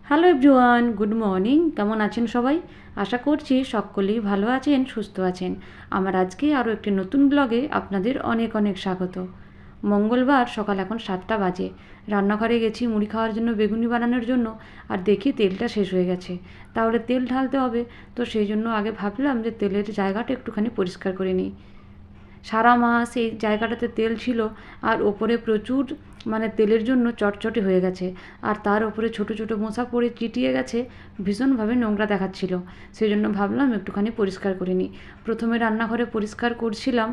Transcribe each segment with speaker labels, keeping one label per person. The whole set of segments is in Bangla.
Speaker 1: Hello everyone, good morning. কেমন আছেন সবাই? আশা করছি সকলেই ভালো আছেন, সুস্থ আছেন। আমার আজকে আরও একটি নতুন ব্লগে আপনাদের অনেক অনেক স্বাগত। মঙ্গলবার সকাল এখন 7টা বাজে। রান্নাঘরে গেছি মুড়ি খাওয়ার জন্য, বেগুনি বানানোর জন্য, আর দেখি তেলটা শেষ হয়ে গেছে। তাহলে তেল ঢালতে হবে, তো সেই জন্য আগে ভাবলাম যে তেলের জায়গাটা একটুখানি পরিষ্কার করে নিই। সারা মাস এই জায়গাটাতে তেল ছিল, আর ওপরে প্রচুর তেলের জন্য চটচটে হয়ে গেছে, আর তার ওপরে ছোট ছোট মশা পড়ে চিটিয়ে গেছে, ভীষণভাবে নোংরা দেখাচ্ছিল। সেই জন্য ভাবলাম একটুখানি পরিষ্কার করে নিই। প্রথমে রান্নাঘরে পরিষ্কার করছিলাম,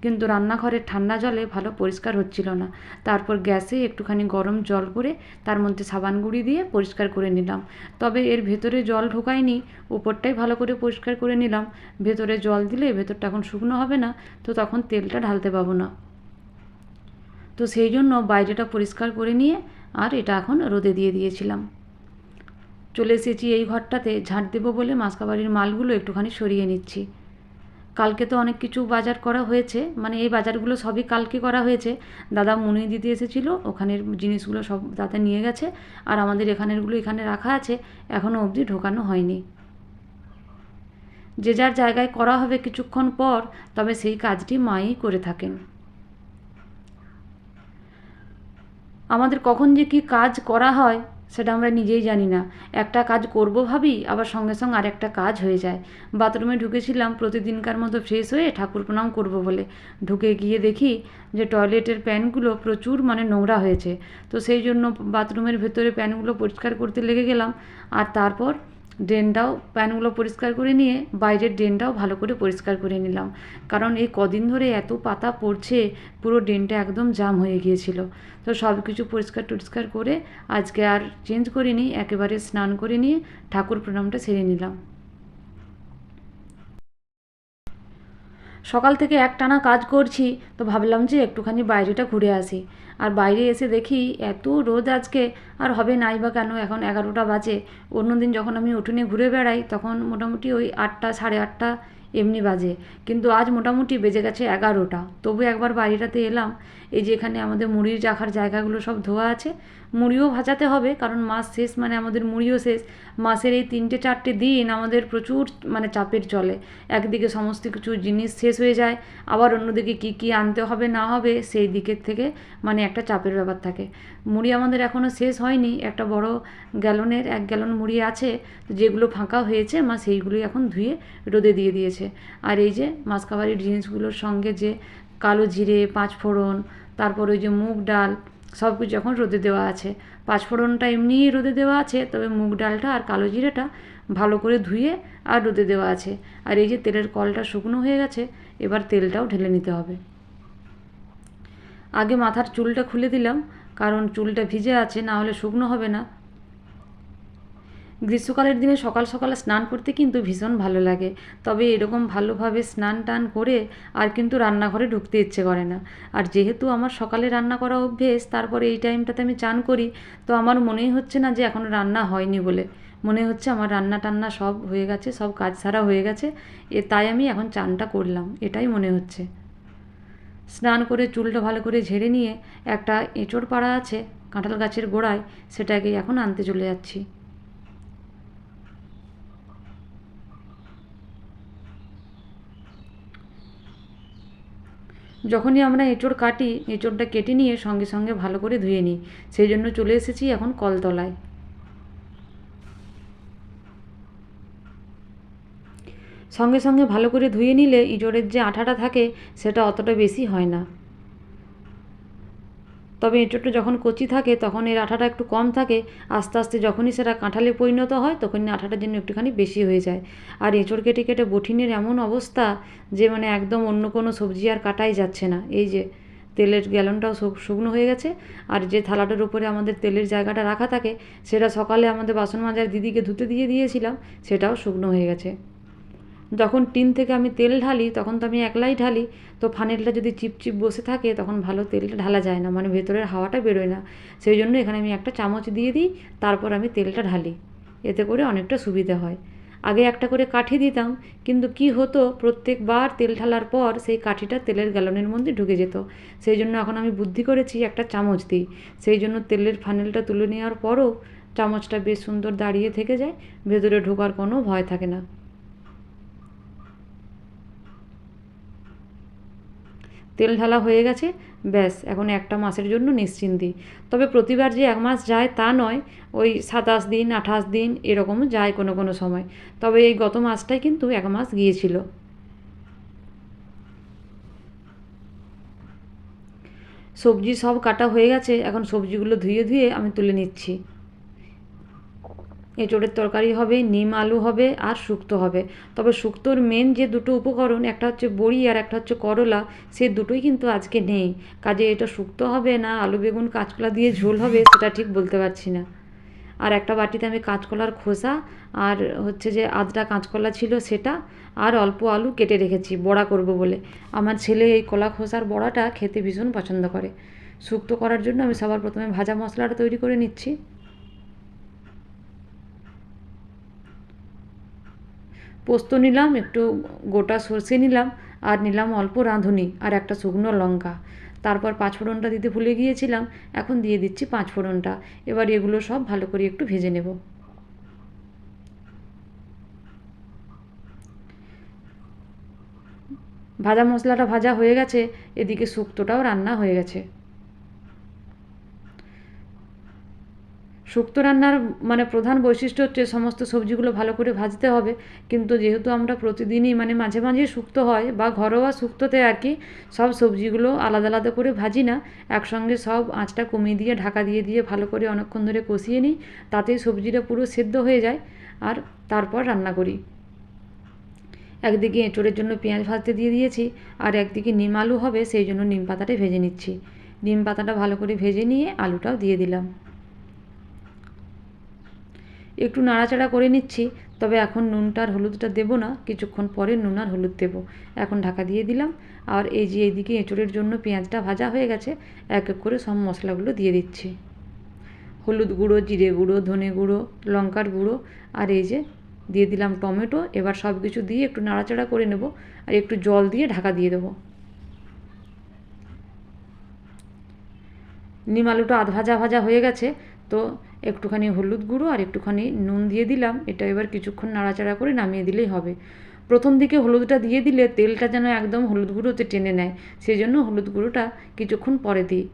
Speaker 1: কিন্তু রান্নাঘরের ঠান্ডা জলে ভালো পরিষ্কার হচ্ছিল না। তারপর গ্যাসে একটুখানি গরম জল করে তার মধ্যে সাবান গুঁড়ি দিয়ে পরিষ্কার করে নিলাম। তবে এর ভেতরে জল ঢোকায়নি, উপরটাই ভালো করে পরিষ্কার করে নিলাম। ভেতরে জল দিলে ভেতরটা এখন শুকনো হবে না, তো তখন তেলটা ঢালতে পাবো না। তো সেই জন্য বাইরেটা পরিষ্কার করে নিয়ে আর এটা এখন রোদে দিয়ে দিয়েছিলাম। চলে এসেছি এই ঘরটাতে, ঝাঁট দেবো বলে মাসকাবাড়ির মালগুলো একটুখানি সরিয়ে নিচ্ছি। কালকে তো অনেক কিছু বাজার করা হয়েছে, এই বাজারগুলো সবই কালকে করা হয়েছে। দাদা মুনি দিতে এসেছিলো, ওখানের জিনিসগুলো সব দাদা নিয়ে গেছে, আর আমাদের এখানেরগুলো এখানে রাখা আছে, এখনও অবধি ঢোকানো হয়নি। যে যার জায়গায় করা হবে কিছুক্ষণ পর, তবে সেই কাজটি মাই করে থাকেন। আমাদের কখন যে কী কাজ করা হয় সেটা আমরা নিজেই জানি না। একটা কাজ করব ভাবি, আবার সঙ্গে সঙ্গে আরেকটা কাজ হয়ে যায়। বাথরুমে ঢুকেছিলাম প্রতিদিনকার মতো ফ্রেশ হয়ে ঠাকুর প্রণাম করব বলে। ঢুকে গিয়ে দেখি যে টয়লেটের প্যানগুলো প্রচুর নোংরা হয়েছে। তো সেই জন্য বাথরুমের ভেতরে প্যানগুলো পরিষ্কার করতে লেগে গেলাম, আর তারপর ড্রেনটাও, প্যানগুলো পরিষ্কার করে নিয়ে বাইরের ড্রেনটাও ভালো করে পরিষ্কার করে নিলাম। কারণ এই কদিন ধরে এত পাতা পড়ছে, পুরো ড্রেনটা একদম জাম হয়ে গিয়েছিল। তো সব কিছু পরিষ্কার টরিষ্কার করে আজকে আর চেঞ্জ করিনি, একেবারে স্নান করে নিয়ে ঠাকুর প্রণামটা সেরে নিলাম। সকাল থেকে একটানা কাজ করছি, তো ভাবলাম যে একটুখানি বাইরেটা ঘুরে আসি। আর বাইরে এসে দেখি এত রোদ আজকে, আর হবে নাই বা কেন, এখন 11টা বাজে। অন্যদিন যখন আমি উঠোনে ঘুরে বেড়াই তখন মোটামুটি ওই 8টা, সাড়ে 8টা এমনি বাজে, কিন্তু আজ মোটামুটি বেজে গেছে 11টা। তবু একবার বাইরেটাতে এলাম। এই যে এখানে আমাদের মুড়ির রাখার জায়গাগুলো সব ধোয়া আছে, মুড়িও ভাজাতে হবে, কারণ মাস শেষ, আমাদের মুড়িও শেষ। মাসের এই 3-4টে দিন আমাদের প্রচুর চাপের চলে। একদিকে সমস্ত কিছু জিনিস শেষ হয়ে যায়, আবার অন্যদিকে কী কী আনতে হবে না হবে সেই দিকের থেকে একটা চাপের ব্যাপার থাকে। মুড়ি আমাদের এখনও শেষ হয়নি, একটা বড় গ্যালনের 1 গ্যালন মুড়ি আছে, তো যেগুলো ফাঁকা হয়েছে মা সেইগুলোই এখন ধুয়ে রোদে দিয়ে দিয়েছে। আর এই যে মাসকাবাড়ির জিনিসগুলোর সঙ্গে যে কালো জিরে, 5 ফোড়ন, তারপর ওই যে মুগ ডাল, সব কিছু এখন রোদে দেওয়া আছে। 5 ফোড়নটা এমনিই রোদে দেওয়া আছে, তবে মুগ ডালটা আর কালো জিরেটা ভালো করে ধুয়ে আর রোদে দেওয়া আছে। আর এই যে তেলের কলটা শুকনো হয়ে গেছে, এবার তেলটাও ঢেলে নিতে হবে। আগে মাথার চুলটা খুলে দিলাম, কারণ চুলটা ভিজে আছে, না হলে শুকনো হবে না। গ্রীষ্মকালের দিনে সকাল সকাল স্নান করতে কিন্তু ভীষণ ভালো লাগে, তবে এরকম ভালোভাবে স্নান টান করে আর কিন্তু রান্নাঘরে ঢুকতে ইচ্ছে করে না। আর যেহেতু আমার সকালে রান্না করা অভ্যেস, তারপরে এই টাইমটাতে আমি চান করি, তো আমার মনেই হচ্ছে না যে এখনও রান্না হয়নি বলে। মনে হচ্ছে আমার রান্না টান্না সব হয়ে গেছে, সব কাজ সারা হয়ে গেছে, তাই আমি এখন চানটা করলাম, এটাই মনে হচ্ছে। স্নান করে চুলটা ভালো করে ঝেড়ে নিয়ে একটা এঁচোড় পাড়া আছে কাঁঠাল গাছের গোড়ায়, সেটাকে এখন আনতে চলে যাচ্ছি। যখনই আমরা এঁচোড় কাটি, এঁচোড়টা কেটে নিয়ে সঙ্গে সঙ্গে ভালো করে ধুয়ে নিই। সেই জন্য চলে এসেছি এখন কলতলায়। সঙ্গে সঙ্গে ভালো করে ধুয়ে নিলে এঁচোড়ের যে আঠাটা থাকে সেটা অতটা বেশি হয় না। তবে এঁচোড়টা যখন কচি থাকে তখন এর আঠাটা একটু কম থাকে, আস্তে আস্তে যখনই সেটা কাঁঠালে পরিণত হয় তখনই আঠাটা যেন একটুখানি বেশি হয়ে যায়। আর এঁচোড় কেটে কেটে বঠিনের এমন অবস্থা যে একদম অন্য কোনো সবজি আর কাটাই যাচ্ছে না। এই যে তেলের গ্যালনটাও শুকনো হয়ে গেছে, আর যে থালাটার উপরে আমাদের তেলের জায়গাটা রাখা থাকে সেটা সকালে আমাদের বাসন মাজার দিদিকে ধুতে দিয়ে দিয়েছিলাম, সেটাও শুকনো হয়ে গেছে। যখন টিন থেকে আমি তেল ঢালি তখন তো আমি একলাই ঢালি, তো ফানেলটা যদি চিপচিপ বসে থাকে তখন ভালো তেলটা ঢালা যায় না, ভেতরের হাওয়াটা বেরোয় না। সেই জন্য এখানে আমি একটা চামচ দিয়ে দিই, তারপর আমি তেলটা ঢালি, এতে করে অনেকটা সুবিধা হয়। আগে একটা করে কাঠি দিতাম, কিন্তু কি হতো, প্রত্যেকবার তেল ঢালার পর সেই কাঠিটা তেলের গ্যালনের মধ্যে ঢুকে যেত। সেই জন্য এখন আমি বুদ্ধি করেছি একটা চামচ দিই। সেই জন্য তেলের ফানেলটা তুলে নেওয়ার পরও চামচটা বেশ সুন্দর দাঁড়িয়ে থেকে যায়, ভেতরে ঢোকার কোনো ভয় থাকে না। তেল ঢালা হয়ে গেছে, ব্যাস এখন একটা মাসের জন্য নিশ্চিন্তি। তবে প্রতিবার যে 1 মাস যায় তা নয়, ওই 27 দিন 28 দিন এরকমও যায় কোনো কোনো সময়। তবে এই গত মাসটাই কিন্তু 1 মাস গিয়েছিল। সবজি সব কাটা হয়ে গেছে, এখন সবজিগুলো ধুয়ে ধুয়ে আমি তুলে নিচ্ছি। এঁচোড়ের তরকারি হবে, নিম আলু হবে আর শুক্তো হবে। তবে শুক্তোর মেন যে দুটো উপকরণ, একটা হচ্ছে বড়ি আর একটা হচ্ছে করলা, সে দুটোই কিন্তু আজকে নেই। কাজে এটা শুক্তো হবে না আলু বেগুন কাঁচকলা দিয়ে ঝোল হবে সেটা ঠিক বলতে পারছি না। আর একটা বাটিতে আমি কাঁচকলার খোসা আর হচ্ছে যে আধটা কাঁচকলা ছিল সেটা আর অল্প আলু কেটে রেখেছি বড়া করব বলে। আমার ছেলে এই কলা খোসার বড়াটা খেতে ভীষণ পছন্দ করে। শুক্তো করার জন্য আমি সবার প্রথমে ভাজা মশলাটা তৈরি করে নিচ্ছি। পোস্ত নিলাম, একটু গোটা সর্ষে নিলাম, আর নিলাম অল্প রাঁধুনি আর একটা শুকনো লঙ্কা। তারপর পাঁচফোড়নটা দিতে ভুলে গিয়েছিলাম, এখন দিয়ে দিচ্ছি পাঁচফোড়নটা। এবার এগুলো সব ভালো করে একটু ভেজে নেব। ভাজা মশলাটা ভাজা হয়ে গেছে, এদিকে শুক্তোটাও রান্না হয়ে গেছে। শুক্তো রান্নার মানে প্রধান বৈশিষ্ট্য হচ্ছে সমস্ত সবজিগুলো ভালো করে ভাজতে হবে। কিন্তু যেহেতু আমরা প্রতিদিনই মানে মাঝে মাঝে শুক্তো হয় বা ঘরোয়া শুক্তোতে আর কি সব সবজিগুলো আলাদা আলাদা করে ভাজি না, একসঙ্গে সব আঁচটা কমিয়ে দিয়ে ঢাকা দিয়ে দিয়ে ভালো করে অনেকক্ষণ ধরে কষিয়ে নিই, তাতেই সবজিটা পুরো সেদ্ধ হয়ে যায়। আর তারপর রান্না করি। একদিকে এঁচোড়ের জন্য পেঁয়াজ ভাজতে দিয়ে দিয়েছি, আর একদিকে নিম আলু হবে সেই জন্য নিম পাতাটা ভেজে নিচ্ছি। নিম পাতাটা ভালো করে ভেজে নিয়ে আলুটাও দিয়ে দিলাম। একটু নাড়াচাড়া করে নিচ্ছি। তবে এখন নুনটা আর হলুদটা দেবো না, কিছুক্ষণ পরে নুন আর হলুদ দেবো। এখন ঢাকা দিয়ে দিলাম। আর এই যে এইদিকে এঁচোড়ের জন্য পেঁয়াজটা ভাজা হয়ে গেছে, এক এক করে সব মশলাগুলো দিয়ে দিচ্ছি। হলুদ গুঁড়ো, জিরে গুঁড়ো, ধনে গুঁড়ো, লঙ্কার গুঁড়ো, আর এই যে দিয়ে দিলাম টমেটো। এবার সব কিছু দিয়ে একটু নাড়াচাড়া করে নেব, আর একটু জল দিয়ে ঢাকা দিয়ে দেবো। নিম আলুটা আধ ভাজা ভাজা হয়ে গেছে, তো একটুখানি হলুদ গুঁড়ো আর একটুখানি নুন দিয়ে দিলাম। এটা এবার কিছুক্ষণ নাড়াচাড়া করে নামিয়ে দিলেই হবে। প্রথম দিকে হলুদটা দিয়ে দিলে তেলটা যেন একদম হলুদ গুঁড়োতে টেনে নেয়, সেই জন্য হলুদ গুঁড়োটা কিছুক্ষণ পরে দিই।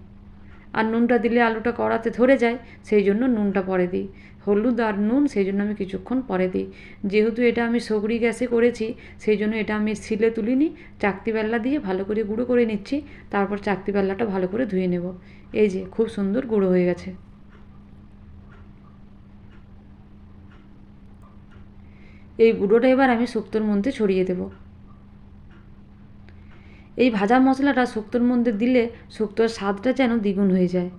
Speaker 1: আর নুনটা দিলে আলুটা কড়াতে ধরে যায়, সেই জন্য নুনটা পরে দিই। হলুদ আর নুন সেই জন্য আমি কিছুক্ষণ পরে দিই। যেহেতু এটা আমি সগড়ি গ্যাসে করেছি, সেই জন্য এটা আমি শিলে তুলিনি, চাকতি বেল্লা দিয়ে ভালো করে গুঁড়ো করে নিচ্ছি। তারপর চাকতি বেল্লাটা ভালো করে ধুয়ে নেব। এই যে খুব সুন্দর গুঁড়ো হয়ে গেছে। এই গুঁড়োটা এবার আমি শুক্তোর মধ্যে ছড়িয়ে দেব। এই ভাজা মশলাটা শুক্তোর মধ্যে দিলে শুক্তোর স্বাদটা যেন দ্বিগুণ হয়ে যায়।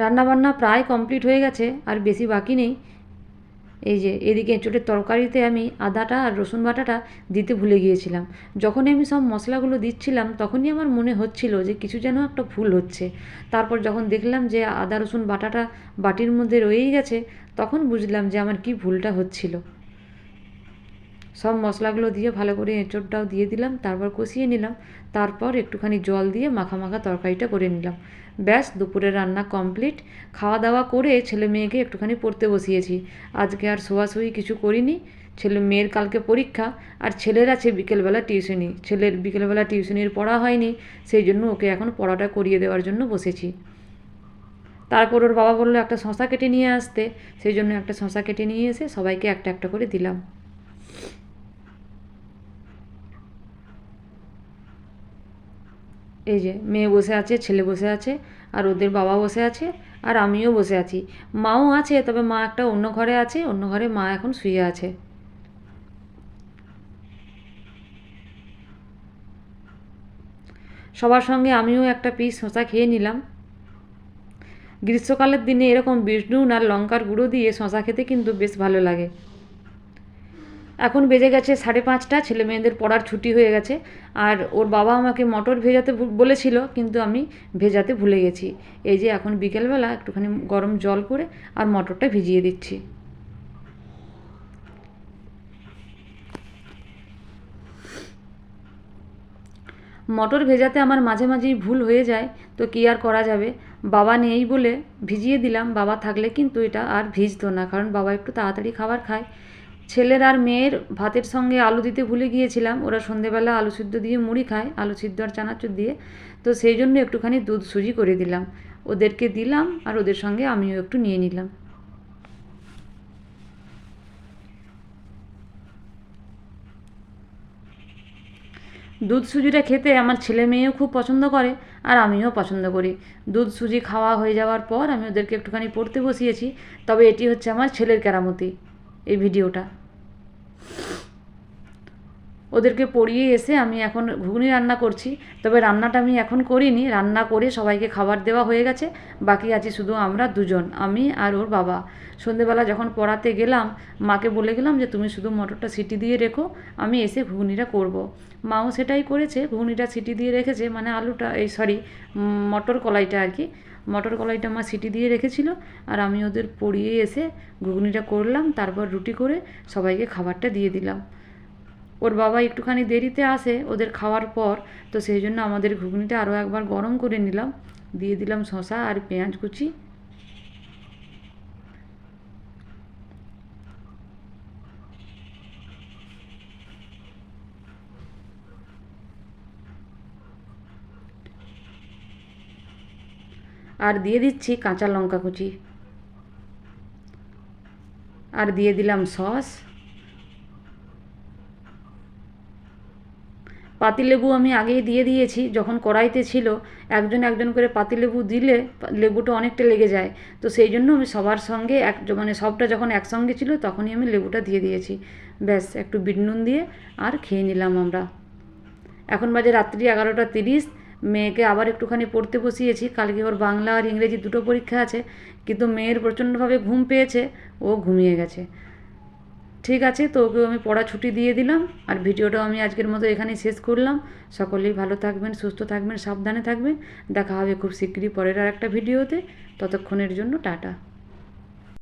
Speaker 1: রান্নাবান্না প্রায় কমপ্লিট হয়ে গেছে, আর বেশি বাকি নেই। এই যে এদিকে এঁচোড়ের তরকারিতে আমি আদাটা আর রসুন বাটাটা দিতে ভুলে গিয়েছিলাম। যখনই আমি সব মশলাগুলো দিচ্ছিলাম তখনই আমার মনে হচ্ছিল যে কিছু যেন একটা ভুল হচ্ছে। তারপর যখন দেখলাম যে আদা রসুন বাটাটা বাটির মধ্যে রয়েই গেছে, তখন বুঝলাম যে আমার কি ভুলটা হচ্ছিল। সব মশলাগুলো দিয়ে ভালো করে এঁচোড়টাও দিয়ে দিলাম, তারপর কষিয়ে নিলাম। তারপর একটুখানি জল দিয়ে মাখা মাখা তরকারিটা করে নিলাম। ব্যাস, দুপুরের রান্না কমপ্লিট। খাওয়া দাওয়া করে ছেলে মেয়েকে একটুখানি পড়তে বসিয়েছি। আজকে আর শোয়াশুয়ি কিছু করিনি। ছেলে মেয়ের কালকে পরীক্ষা, আর ছেলের আছে বিকেলবেলা টিউশনি। ছেলের বিকেলবেলা টিউশনির পড়া হয়নি, সেই জন্য ওকে এখন পড়াটা করিয়ে দেওয়ার জন্য বসেছি। তারপর ওর বাবা বললো একটা শশা কেটে নিয়ে আসতে, সেই জন্য একটা শশা কেটে নিয়ে এসে সবাইকে একটা একটা করে দিলাম। এই যে মেয়ে বসে আছে, ছেলে বসে আছে, আর ওদের বাবা বসে আছে, আর আমিও বসে আছি। মাও আছে, তবে মা একটা অন্য ঘরে আছে, অন্য ঘরে মা এখন শুয়ে আছে। সবার সঙ্গে আমিও একটা পিস শশা খেয়ে নিলাম। গ্রীষ্মকালের দিনে এরকম বিট নুন আর লঙ্কার গুঁড়ো দিয়ে শশা খেতে কিন্তু বেশ ভালো লাগে। এখন বেজে গেছে 5:30, ছেলে মেয়েদের পড়ার ছুটি হয়ে গেছে। আর ওর বাবা আমাকে মটর ভেজাতে বলেছিল, কিন্তু আমি ভেজাতে ভুলে গেছি। এই যে এখন বিকেলবেলা একটুখানি গরম জল করে আর মটরটা ভিজিয়ে দিচ্ছি। মটর ভেজাতে আমার মাঝে মাঝেই ভুল হয়ে যায়, তো কী আর করা যাবে। বাবা নেই বলে ভিজিয়ে দিলাম, বাবা থাকলে কিন্তু এটা আর ভিজতো না, কারণ বাবা একটু তাড়াতাড়ি খাবার খায়। ছেলের আর মেয়ের ভাতের সঙ্গে আলু দিতে ভুলে গিয়েছিলাম, ওরা সন্ধেবেলা আলু সিদ্ধ দিয়ে মুড়ি খায়, আলু সিদ্ধ আর চানাচুর দিয়ে, তো সেই জন্য একটুখানি দুধ সুজি করে দিলাম, ওদেরকে দিলাম আর ওদের সঙ্গে আমিও একটু নিয়ে নিলাম। দুধ সুজিটা খেতে আমার ছেলে মেয়েও খুব পছন্দ করে আর আমিও পছন্দ করি। দুধ সুজি খাওয়া হয়ে যাওয়ার পর আমি ওদেরকে একটুখানি পড়তে বসিয়েছি। তবে এটি হচ্ছে আমার ছেলের কেরামতি, এই ভিডিওটা। ওদেরকে পড়িয়ে এসে আমি এখন ঘুগনি রান্না করছি। তবে রান্নাটা আমি এখন করিনি, রান্না করে সবাইকে খাবার দেওয়া হয়ে গেছে, বাকি আছি শুধু আমরা দুজন, আমি আর ওর বাবা। সন্ধেবেলা যখন পড়াতে গেলাম, মাকে বলে গেলাম যে তুমি শুধু মটরটা সিটি দিয়ে রেখো, আমি এসে ঘুগনিটা করব। মাও সেটাই করেছে, ঘুগনিটা সিটি দিয়ে রেখেছে, মানে আলুটা মটর কলাইটা আর কি, মটর কলাইটা মা সিটি দিয়ে রেখেছিল, আর আমি ওদের পড়িয়ে এসে ঘুগনিটা করলাম, তারপর রুটি করে সবাইকে খাবারটা দিয়ে দিলাম। ওর বাবা একটুখানি দেরিতে আসে ওদের খাওয়ার পর, তো সেই জন্য আমাদের ঘুগনিটা আরও একবার গরম করে নিলাম, দিয়ে দিলাম শসা আর পেঁয়াজ কুচি। আর দিয়ে দিচ্ছি কাঁচা লঙ্কা কুচি, আর দিয়ে দিলাম সস। পাতিলেবু আমি আগেই দিয়ে দিয়েছি, যখন কড়াইতে ছিল একজন একজন করে পাতিলেবু দিলে লেবুটা অনেকটা লেগে যায়, তো সেই জন্য আমি সবার সঙ্গে মানে সবটা যখন একসঙ্গে ছিল তখনই আমি লেবুটা দিয়ে দিয়েছি। ব্যাস একটু বিট নুন দিয়ে আর খেয়ে নিলাম আমরা। এখন বাজে রাত্রি 11:30। মেয়েকে আবার একটুখানি পড়তে বসিয়েছি, কালকে ওর বাংলা আর ইংরেজি দুটো পরীক্ষা আছে, কিন্তু মেয়ের প্রচণ্ডভাবে ঘুম পেয়েছে, ও ঘুমিয়ে গেছে। ঠিক আছে, তো ওকেও আমি পড়া ছুটি দিয়ে দিলাম, আর ভিডিওটাও আমি আজকের মতো এখানেই শেষ করলাম। সকলেই ভালো থাকবেন, সুস্থ থাকবেন, সাবধানে থাকবেন। দেখা হবে খুব শীঘ্রই পরের আর একটা ভিডিওতে। ততক্ষণের জন্য টাটা।